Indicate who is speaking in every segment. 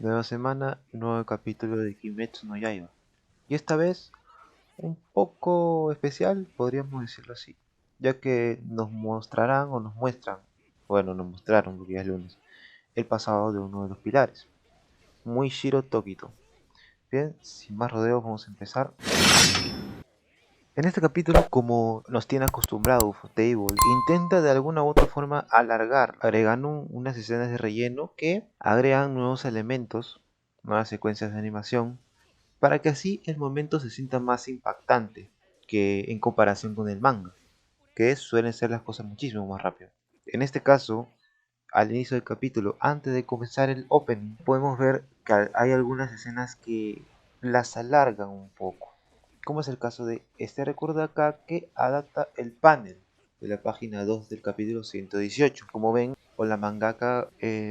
Speaker 1: Nueva semana, nuevo capítulo de Kimetsu no Yaiba. Y esta vez un poco especial, podríamos decirlo así, ya que nos mostrarán o nos muestran, bueno, nos mostraron porque ya es lunes, el pasado de uno de los pilares, Muishiro Tokito. Bien, sin más rodeos vamos a empezar. En este capítulo, como nos tiene acostumbrado Ufotable, intenta de alguna u otra forma alargar, agregando unas escenas de relleno que agregan nuevos elementos, nuevas secuencias de animación, para que así el momento se sienta más impactante que en comparación con el manga, que suelen ser las cosas muchísimo más rápido. En este caso, al inicio del capítulo, antes de comenzar el opening, podemos ver que hay algunas escenas que las alargan un poco, como es el caso de este recuerdo acá que adapta el panel de la página 2 del capítulo 118. Como ven, o la mangaka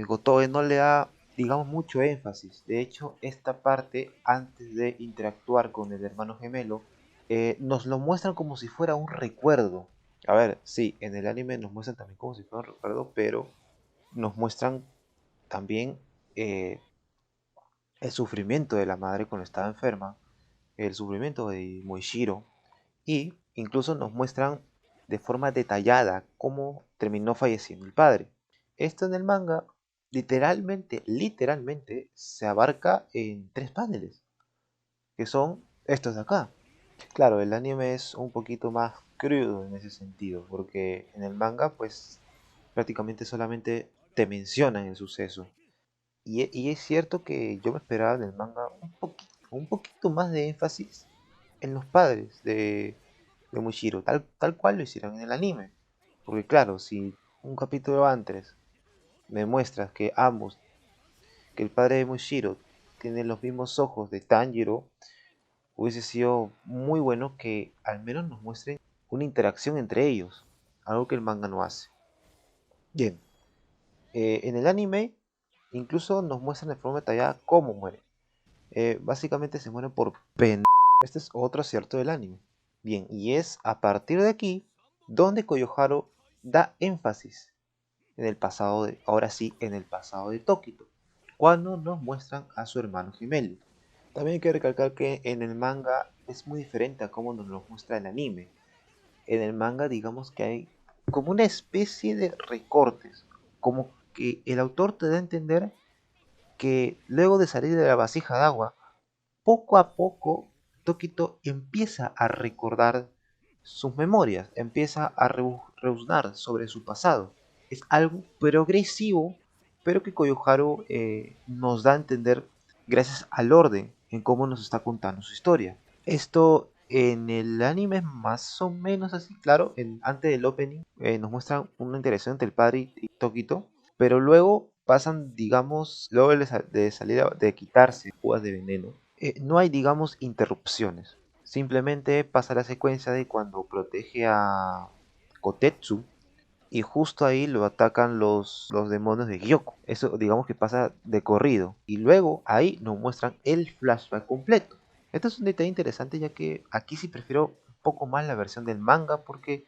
Speaker 1: Gotoe no le da, digamos, mucho énfasis. De hecho, esta parte, antes de interactuar con el hermano gemelo, nos lo muestran como si fuera un recuerdo. A ver, sí, en el anime nos muestran también como si fuera un recuerdo, pero nos muestran también eh, el sufrimiento de la madre cuando estaba enferma, el sufrimiento de Moishiro, y incluso nos muestran de forma detallada cómo terminó falleciendo el padre. Esto en el manga literalmente se abarca en 3 paneles, que son estos de acá. Claro, el anime es un poquito más crudo en ese sentido, porque en el manga pues prácticamente solamente te mencionan el suceso. Y es cierto que yo me esperaba en el manga un poquito más de énfasis en los padres de Mushiro, tal cual lo hicieron en el anime. Porque claro, si un capítulo antes me muestras que ambos, que el padre de Mushiro tiene los mismos ojos de Tanjiro, hubiese sido muy bueno que al menos nos muestren una interacción entre ellos, algo que el manga no hace. Bien, en el anime incluso nos muestran de forma detallada cómo muere. Básicamente se muere por pen. Este es otro acierto del anime. Bien, y es a partir de aquí donde Koyoharo da énfasis en el pasado de, ahora sí, en el pasado de Tokito, cuando nos muestran a su hermano gemelo. También hay que recalcar que en el manga es muy diferente a cómo nos lo muestra el anime. En el manga digamos que hay como una especie de recortes, como que el autor te da a entender que luego de salir de la vasija de agua, poco a poco Tokito empieza a recordar sus memorias, empieza a rebuznar sobre su pasado. Es algo progresivo, pero que Koyoharo nos da a entender gracias al orden en cómo nos está contando su historia. Esto en el anime es más o menos así, claro, antes del opening nos muestran una interacción entre el padre y Tokito, pero luego pasan, digamos, luego de salir de quitarse jugas de veneno, no hay, digamos, interrupciones. Simplemente pasa la secuencia de cuando protege a Kotetsu y justo ahí lo atacan los demonios de Gyoko. Eso digamos que pasa de corrido. Y luego ahí nos muestran el flashback completo. Esto es un detalle interesante ya que aquí sí prefiero un poco más la versión del manga porque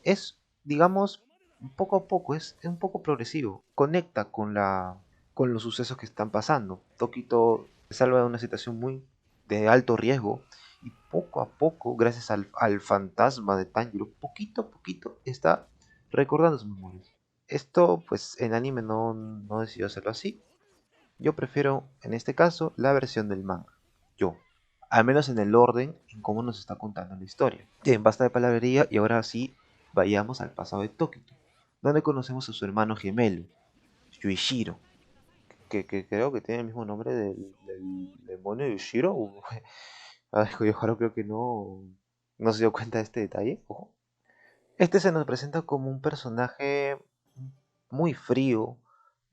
Speaker 1: es, digamos, poco a poco, es un poco progresivo. Conecta con los sucesos que están pasando. Tokito se salva de una situación muy de alto riesgo y poco a poco, gracias al fantasma de Tanjiro, poquito a poquito está recordando sus memorias. Esto, pues, en anime no decidió hacerlo así. Yo prefiero, en este caso, la versión del manga. Yo. Al menos en el orden en cómo nos está contando la historia. Bien, basta de palabrería y ahora sí vayamos al pasado de Tokito, donde conocemos a su hermano gemelo, Yuichiro, que creo que tiene el mismo nombre del demonio de Yuichiro. Yoharo creo que no se dio cuenta de este detalle. Ojo. Este se nos presenta como un personaje muy frío,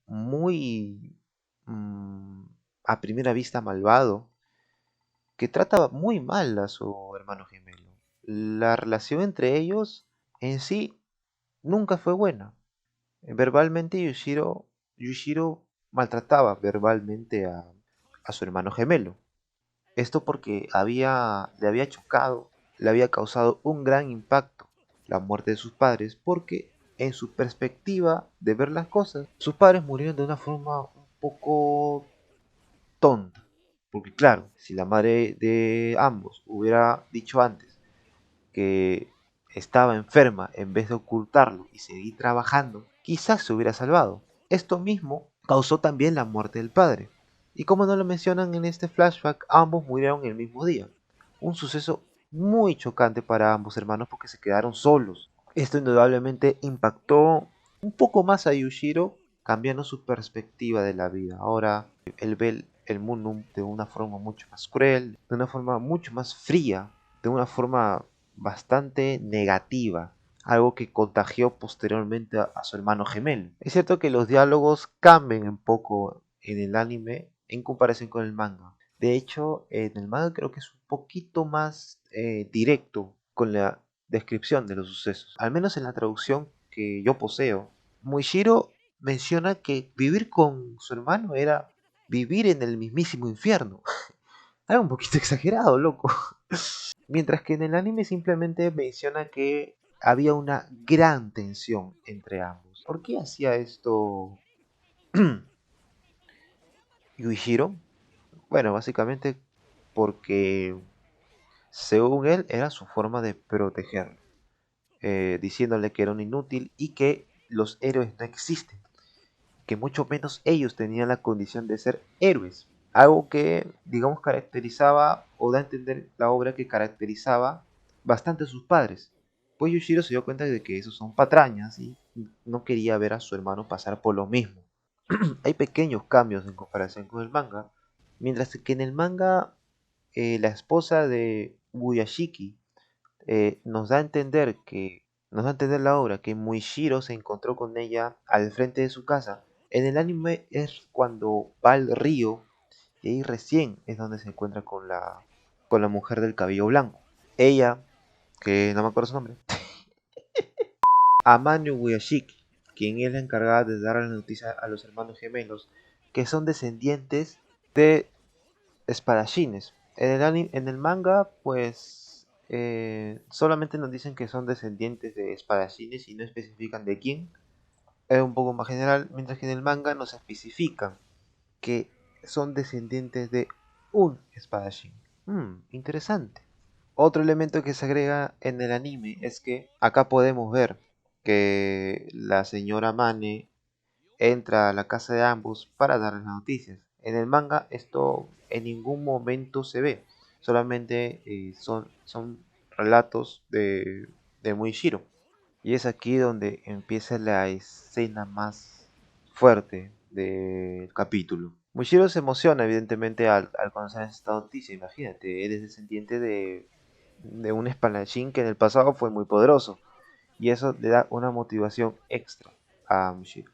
Speaker 1: muy mm, a primera vista malvado, que trata muy mal a su hermano gemelo. La relación entre ellos en sí nunca fue buena. Verbalmente Yushiro maltrataba verbalmente a su hermano gemelo. Esto porque le había chocado, le había causado un gran impacto la muerte de sus padres, porque en su perspectiva de ver las cosas, sus padres murieron de una forma un poco tonta. Porque claro, si la madre de ambos hubiera dicho antes que estaba enferma en vez de ocultarlo y seguir trabajando, quizás se hubiera salvado. Esto mismo causó también la muerte del padre. Y como no lo mencionan en este flashback, ambos murieron el mismo día. Un suceso muy chocante para ambos hermanos porque se quedaron solos. Esto indudablemente impactó un poco más a Yushiro, cambiando su perspectiva de la vida. Ahora él ve el mundo de una forma mucho más cruel, de una forma mucho más fría, de una forma bastante negativa, algo que contagió posteriormente a su hermano gemelo. Es cierto que los diálogos cambian un poco en el anime en comparación con el manga. De hecho, en el manga creo que es un poquito más directo con la descripción de los sucesos. Al menos en la traducción que yo poseo, Muishiro menciona que vivir con su hermano era vivir en el mismísimo infierno. Algo un poquito exagerado, loco. Mientras que en el anime simplemente menciona que había una gran tensión entre ambos. ¿Por qué hacía esto Yuichiro? Bueno, básicamente porque según él era su forma de protegerlo, diciéndole que era un inútil y que los héroes no existen, que mucho menos ellos tenían la condición de ser héroes. Algo que, digamos, caracterizaba o da a entender la obra que caracterizaba bastante a sus padres. Pues Yushiro se dio cuenta de que esos son patrañas y no quería ver a su hermano pasar por lo mismo. Hay pequeños cambios en comparación con el manga, mientras que en el manga la esposa de Buyashiki nos da a entender nos da a entender la obra que Muishiro se encontró con ella al frente de su casa. En el anime es cuando va al río y ahí recién es donde se encuentra con la mujer del cabello blanco. Ella, que no me acuerdo su nombre, Amano Uyashiki, quien es la encargada de dar la noticia a los hermanos gemelos, que son descendientes de espadachines. En el manga, pues solamente nos dicen que son descendientes de espadachines y no especifican de quién. Es un poco más general, mientras que en el manga nos especifican que son descendientes de un espadachín. Interesante. Otro elemento que se agrega en el anime es que acá podemos ver que la señora Mane entra a la casa de ambos para darles las noticias. En el manga esto en ningún momento se ve, solamente son relatos de Muishiro. Y es aquí donde empieza la escena más fuerte del capítulo. Muishiro se emociona evidentemente al conocer esta noticia. Imagínate, eres descendiente de un espadachín que en el pasado fue muy poderoso. Y eso le da una motivación extra a Muishiro.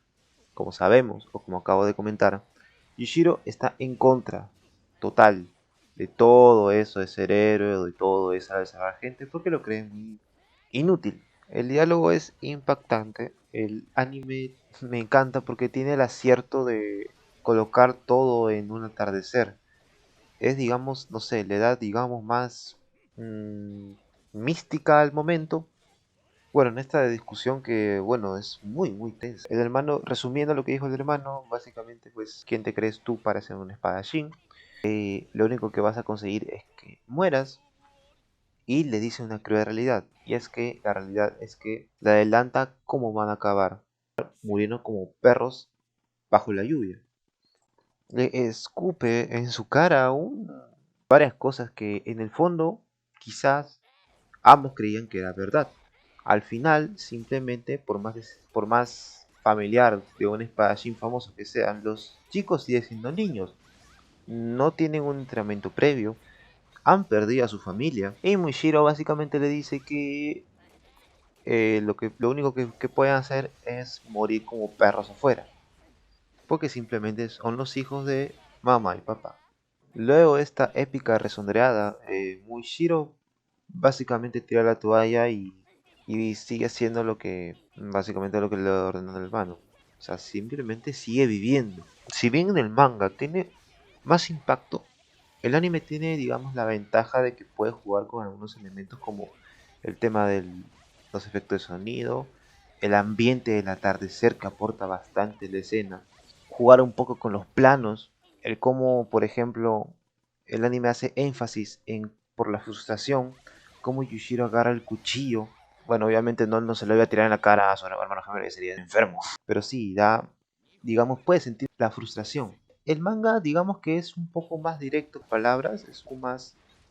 Speaker 1: Como sabemos, o como acabo de comentar, Yushiro está en contra total de todo eso de ser héroe, de todo eso de salvar gente, porque lo cree muy inútil. El diálogo es impactante, el anime me encanta porque tiene el acierto de colocar todo en un atardecer. Es, digamos, no sé, le da, digamos, más mística al momento. Bueno, en esta discusión que, bueno, es muy tensa. El hermano, resumiendo lo que dijo el hermano, básicamente, pues, ¿quién te crees tú para ser un espadachín? Lo único que vas a conseguir es que mueras y le dice una cruel realidad. Y es que la realidad es que le adelanta cómo van a acabar, muriendo como perros bajo la lluvia. Le escupe en su cara varias cosas que en el fondo quizás ambos creían que era verdad. Al final, simplemente, por más familiar de un espadachín famoso que sean, los chicos siguen siendo niños. No tienen un entrenamiento previo, han perdido a su familia. Y Mushiro básicamente le dice que lo único que pueden hacer es morir como perros afuera. Porque simplemente son los hijos de mamá y papá. Luego de esta épica resondreada, Mushiro básicamente tira la toalla y sigue haciendo básicamente lo que le ordenó el hermano. O sea, simplemente sigue viviendo. Si bien en el manga tiene más impacto, el anime tiene, digamos, la ventaja de que puede jugar con algunos elementos como el tema de los efectos de sonido, el ambiente del atardecer que aporta bastante la escena, jugar un poco con los planos. el cómo, por ejemplo, el anime hace énfasis en por la frustración, cómo Yushiro agarra el cuchillo. Bueno, obviamente no se lo iba a tirar en la cara a su hermano gemelo, que sería enfermo. Pero sí, da, digamos, puede sentir la frustración. El manga, digamos que es un poco más directo en palabras,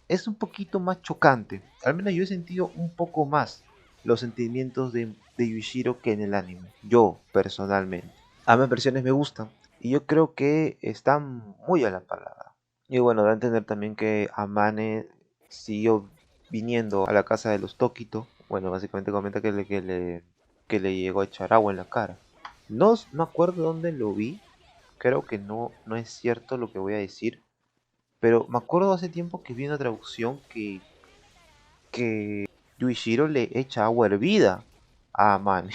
Speaker 1: es un poquito más chocante. Al menos yo he sentido un poco más los sentimientos de Yushiro que en el anime. Yo, personalmente. Ambas versiones me gustan. Y yo creo que están muy a la palabra. Y bueno, da a entender también que Amane siguió viniendo a la casa de los Tokito. Bueno, básicamente comenta que le llegó a echar agua en la cara. No me acuerdo dónde lo vi. Creo que no es cierto lo que voy a decir. Pero me acuerdo hace tiempo que vi una traducción que Yuichiro le echa agua hervida a Amane.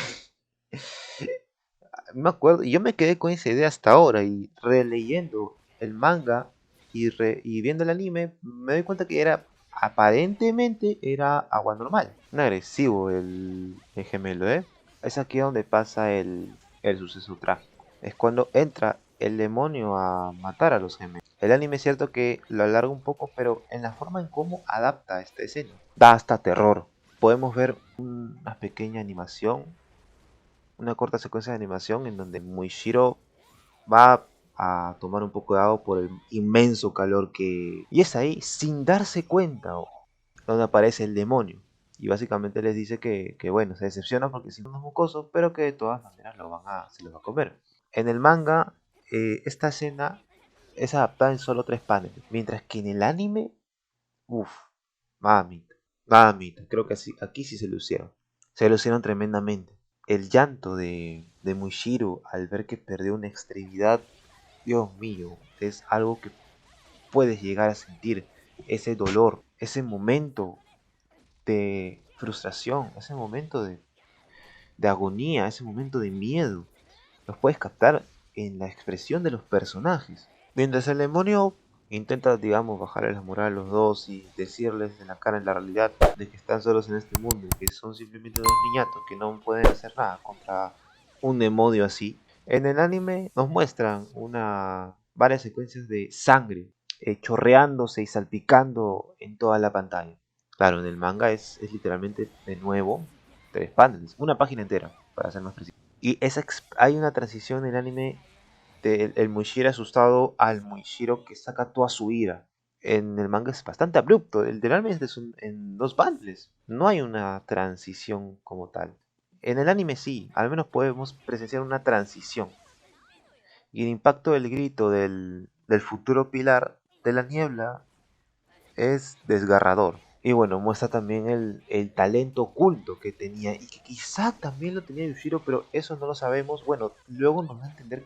Speaker 1: Me acuerdo, y yo me quedé con esa idea hasta ahora, y releyendo el manga y viendo el anime, me doy cuenta que aparentemente era agua normal. No agresivo el gemelo, ¿eh? Es aquí donde pasa el suceso trágico. Es cuando entra el demonio a matar a los gemelos. El anime es cierto que lo alarga un poco, pero en la forma en cómo adapta esta escena, da hasta terror. Podemos ver una pequeña animación, una corta secuencia de animación en donde Muishiro va a tomar un poco de agua por el inmenso calor que... Y es ahí, sin darse cuenta, donde aparece el demonio. Y básicamente les dice que bueno, se decepciona porque si no es mucoso, pero que de todas maneras se lo va a comer. En el manga, esta escena es adaptada en solo 3 paneles, mientras que en el anime, uff, mamita, mamita, creo que aquí sí se lucieron tremendamente. El llanto de Mushiro al ver que perdió una extremidad, Dios mío, es algo que puedes llegar a sentir. Ese dolor, ese momento de frustración, ese momento de agonía, ese momento de miedo, los puedes captar en la expresión de los personajes. Mientras el demonio intenta, digamos, bajarle la moral a los dos y decirles en la cara en la realidad de que están solos en este mundo y que son simplemente dos niñatos que no pueden hacer nada contra un demonio así. En el anime nos muestran varias secuencias de sangre chorreándose y salpicando en toda la pantalla. Claro, en el manga es literalmente de nuevo 3 paneles, una página entera, para ser más preciso. Y hay una transición en el anime del el Muishiro asustado al Muishiro que saca toda su ira. En el manga es bastante abrupto, el del anime es en 2 paneles, no hay una transición como tal. En el anime sí, al menos podemos presenciar una transición. Y el impacto del grito del futuro pilar de la niebla es desgarrador. Y bueno, muestra también el talento oculto que tenía y que quizá también lo tenía Yushiro, pero eso no lo sabemos. Bueno, luego nos da a entender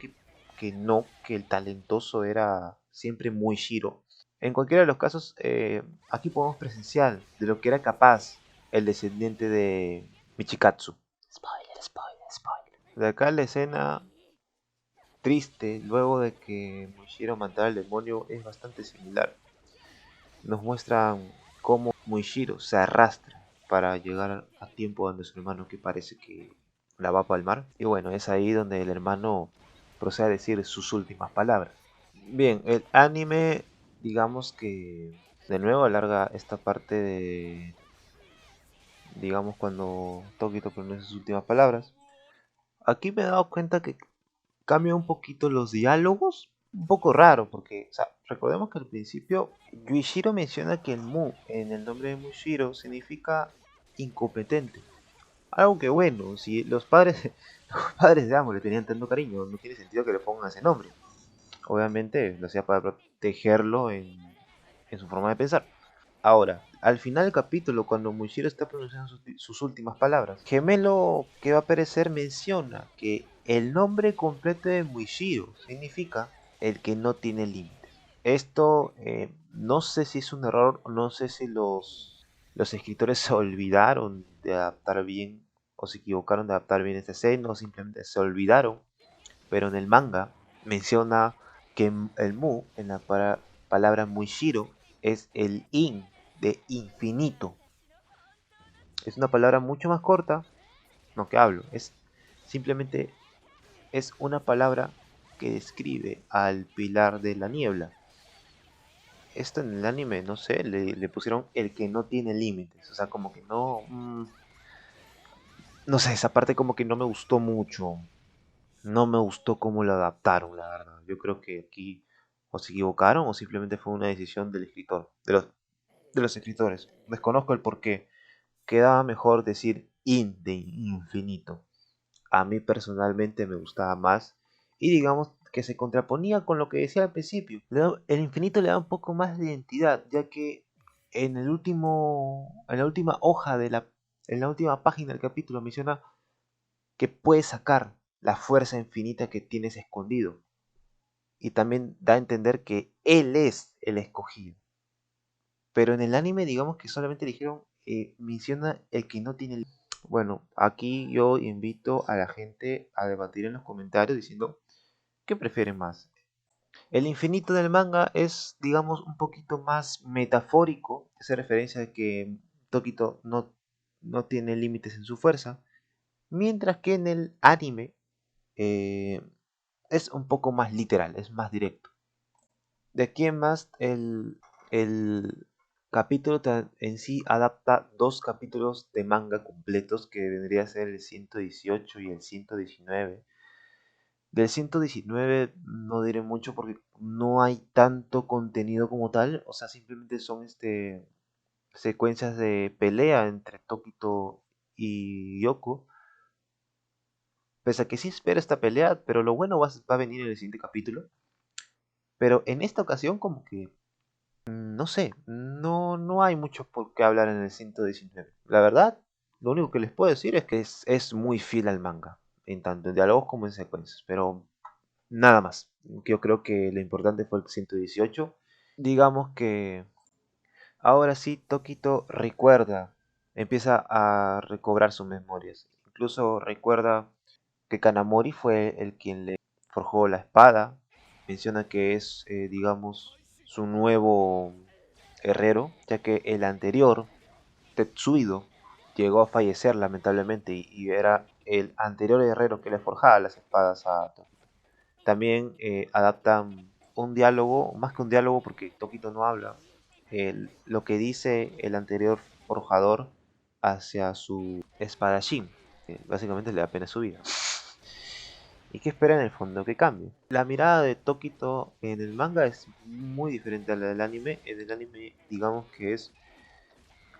Speaker 1: que no, que el talentoso era siempre muy Shiro. En cualquiera de los casos, aquí podemos presenciar de lo que era capaz el descendiente de Michikatsu. Spoiler, spoiler, spoiler. De acá la escena triste, luego de que Mushiro matara al demonio, es bastante similar. Nos muestran cómo Muishiro se arrastra para llegar a tiempo donde su hermano que parece que la va a palmar. Y bueno, es ahí donde el hermano procede a decir sus últimas palabras. Bien, el anime, digamos que de nuevo alarga esta parte de, digamos, cuando Tokito pronuncia sus últimas palabras. Aquí me he dado cuenta que cambia un poquito los diálogos, un poco raro, porque, o sea, recordemos que al principio Yuichiro menciona que el Mu en el nombre de Mushiro significa incompetente. Algo que bueno, si los padres, los padres de ambos le tenían tanto cariño, no tiene sentido que le pongan ese nombre. Obviamente lo hacía para protegerlo en su forma de pensar. Ahora, al final del capítulo, cuando Mushiro está pronunciando sus últimas palabras, Gemelo que va a aparecer menciona que el nombre completo de Mushiro significa el que no tiene límites. Esto no sé si es un error, no sé si los escritores se olvidaron de adaptar bien o se equivocaron de adaptar bien esta escena o simplemente se olvidaron, pero en el manga menciona que el Mu en la palabra Muishiro es el in de infinito. Es una palabra mucho más corta, no que hablo, es simplemente es una palabra que describe al Pilar de la Niebla. Esto en el anime, no sé, le pusieron el que no tiene límites. O sea, como que no... no sé, esa parte como que no me gustó mucho. No me gustó cómo lo adaptaron, la verdad. Yo creo que aquí o se equivocaron o simplemente fue una decisión del escritor, de los escritores. Desconozco el por qué. Quedaba mejor decir de infinito. A mí personalmente me gustaba más y digamos que se contraponía con lo que decía al principio. El infinito le da un poco más de identidad, ya que en la última hoja en la última página del capítulo menciona que puedes sacar la fuerza infinita que tienes escondido. Y también da a entender que él es el escogido. Pero en el anime, digamos que solamente dijeron, menciona el que no tiene. Bueno, aquí yo invito a la gente a debatir en los comentarios diciendo qué prefieren más. El infinito del manga es, digamos, un poquito más metafórico, hace referencia a que Tokito no tiene límites en su fuerza, mientras que en el anime eh, es un poco más literal, es más directo. De aquí en más, el capítulo en sí adapta dos capítulos de manga completos que vendría a ser el 118 y el 119. Del 119 no diré mucho porque no hay tanto contenido como tal, o sea, simplemente son secuencias de pelea entre Tokito y Yoko. Pese a que sí espera esta pelea, pero lo bueno va a venir en el siguiente capítulo. Pero en esta ocasión como que no sé, no hay mucho por qué hablar en el 119. La verdad, lo único que les puedo decir es que es muy fiel al manga, en tanto en diálogos como en secuencias, pero nada más. Yo creo que lo importante fue el 118. Digamos que ahora sí Tokito recuerda, empieza a recobrar sus memorias. Incluso recuerda que Kanamori fue el quien le forjó la espada. Menciona que es, digamos, su nuevo herrero, ya que el anterior, Tetsuido, llegó a fallecer lamentablemente y era el anterior herrero que le forjaba las espadas a Tokito. También adaptan un diálogo, más que un diálogo porque Tokito no habla, lo que dice el anterior forjador hacia su espadachín. Básicamente le da pena su vida. ¿Y qué espera en el fondo que cambie? La mirada de Tokito en el manga es muy diferente a la del anime. En el anime, digamos que es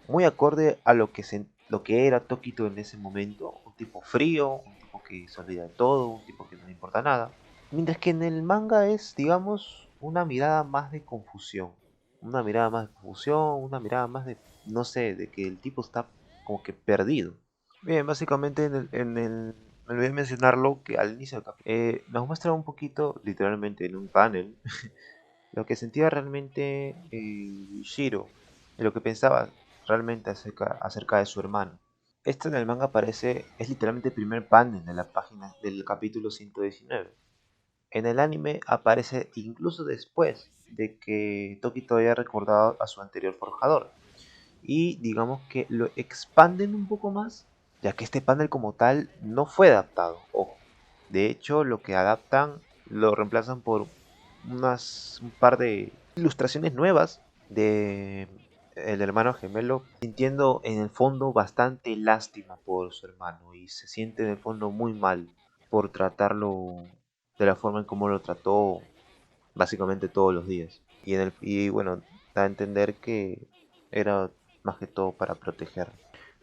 Speaker 1: muy acorde a lo que era Tokito en ese momento. Un tipo frío, un tipo que se olvida de todo, un tipo que no le importa nada. Mientras que en el manga es, digamos, una mirada más de confusión. Una mirada más de confusión, una mirada más de, no sé, de que el tipo está como que perdido. Bien, básicamente me olvidé mencionarlo que al inicio del capítulo nos muestra un poquito, literalmente en un panel, lo que sentía realmente Shiro, y lo que pensaba realmente acerca de su hermano. Esto en el manga aparece, es literalmente el primer panel de la página del capítulo 119. En el anime aparece incluso después de que Tokito haya recordado a su anterior forjador. Y digamos que lo expanden un poco más, ya que este panel como tal no fue adaptado. Ojo. De hecho, lo que adaptan lo reemplazan por un par de ilustraciones nuevas de el hermano gemelo, sintiendo en el fondo bastante lástima por su hermano y se siente en el fondo muy mal por tratarlo de la forma en como lo trató básicamente todos los días. Y bueno, da a entender que era más que todo para proteger.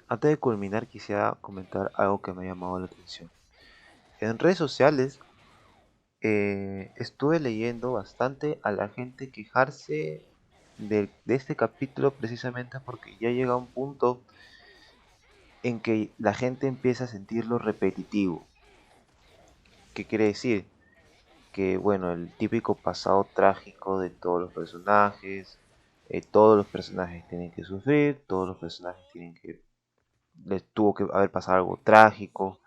Speaker 1: Antes de culminar quisiera comentar algo que me ha llamado la atención. En redes sociales estuve leyendo bastante a la gente quejarse de este capítulo precisamente porque ya llega un punto en que la gente empieza a sentirlo repetitivo. ¿Qué quiere decir? Que bueno, el típico pasado trágico de todos los personajes tienen que sufrir, todos los personajes les tuvo que haber pasado algo trágico.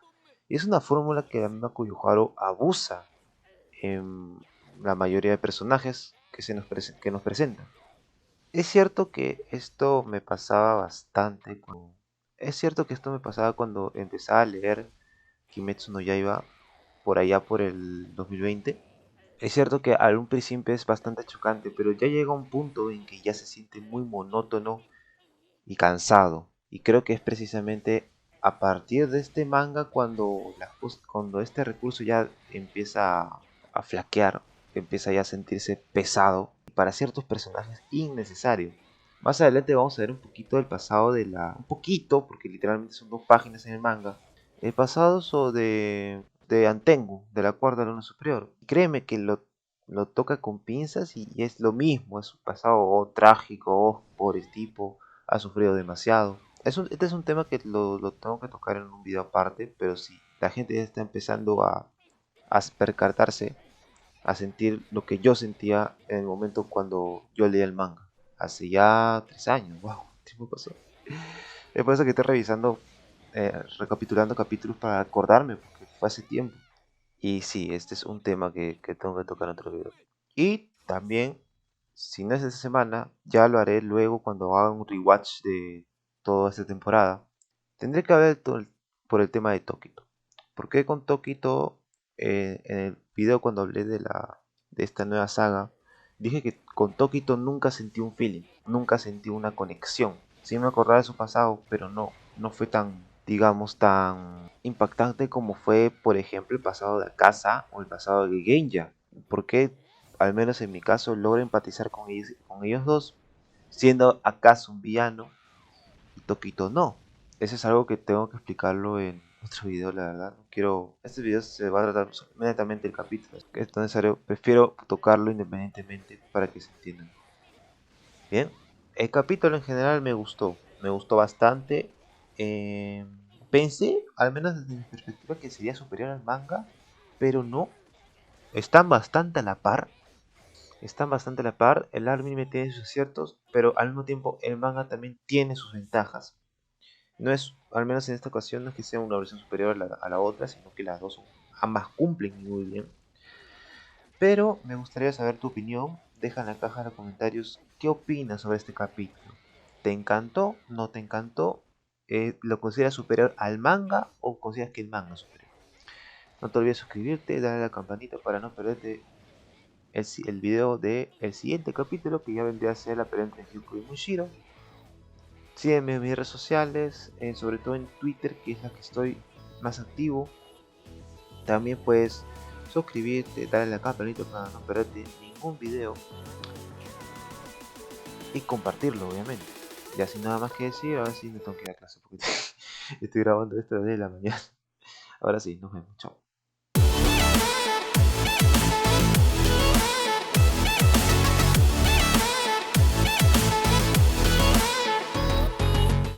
Speaker 1: Y es una fórmula que la misma Kuyuharo abusa en la mayoría de personajes que nos presentan. Es cierto que esto me pasaba bastante es cierto que esto me pasaba cuando empezaba a leer Kimetsu no Yaiba por allá por el 2020. Es cierto que al un principio es bastante chocante, pero ya llega un punto en que ya se siente muy monótono y cansado. Y creo que es precisamente a partir de este manga cuando este recurso ya empieza a flaquear, empieza ya a sentirse pesado y para ciertos personajes innecesario. Más adelante vamos a ver un poquito del pasado un poquito, porque literalmente son 2 páginas en el manga, el pasado de Antengu, de la cuarta luna superior. Créeme que lo toca con pinzas y es lo mismo, es un pasado trágico, pobre tipo, ha sufrido demasiado. Este es un tema que lo tengo que tocar en un video aparte, pero sí, la gente ya está empezando a percatarse, a sentir lo que yo sentía en el momento cuando yo leía el manga. Hace ya 3 años, wow, el tiempo pasó. Es por eso que estoy revisando, recapitulando capítulos para acordarme, porque fue hace tiempo. Y sí, este es un tema que tengo que tocar en otro video. Y también, si no es esta semana, ya lo haré luego cuando haga un rewatch de toda esta temporada. Tendré que hablar por el tema de Tokito. Porque con Tokito, en el video cuando hablé de esta nueva saga, dije que con Tokito nunca sentí un feeling, nunca sentí una conexión. Sí me acordaba de su pasado, pero no fue tan, digamos, tan impactante como fue, por ejemplo, el pasado de Akasa o el pasado de Genja. Porque, al menos en mi caso, logro empatizar con ellos dos, siendo Akasa un villano y Tokito no. Eso es algo que tengo que explicarlo en otro video, la verdad. No quiero. Este video se va a tratar netamente del capítulo. Es necesario. Prefiero tocarlo independientemente para que se entiendan. Bien. El capítulo en general me gustó. Me gustó bastante. Eh, Pensé, al menos desde mi perspectiva, que sería superior al manga. Pero no. Están bastante a la par. Están bastante a la par. El anime tiene sus aciertos. Pero al mismo tiempo el manga también tiene sus ventajas. No es, al menos en esta ocasión, no es que sea una versión superior a la otra, sino que las dos ambas cumplen muy bien. Pero me gustaría saber tu opinión. Deja en la caja de comentarios qué opinas sobre este capítulo. ¿Te encantó? ¿No te encantó? ¿Lo consideras superior al manga o consideras que el manga es superior? No te olvides suscribirte, darle a la campanita para no perderte el video del siguiente capítulo, que ya vendría a ser la pelea entre Hyuko y Mushiro. Sígueme en mis redes sociales, sobre todo en Twitter, que es la que estoy más activo. También puedes suscribirte, darle a la campanita para no perderte ningún video y compartirlo, obviamente. Ya sin nada más que decir, ahora sí me tengo que ir a clase porque estoy grabando esto desde la mañana. Ahora sí, nos vemos, chao.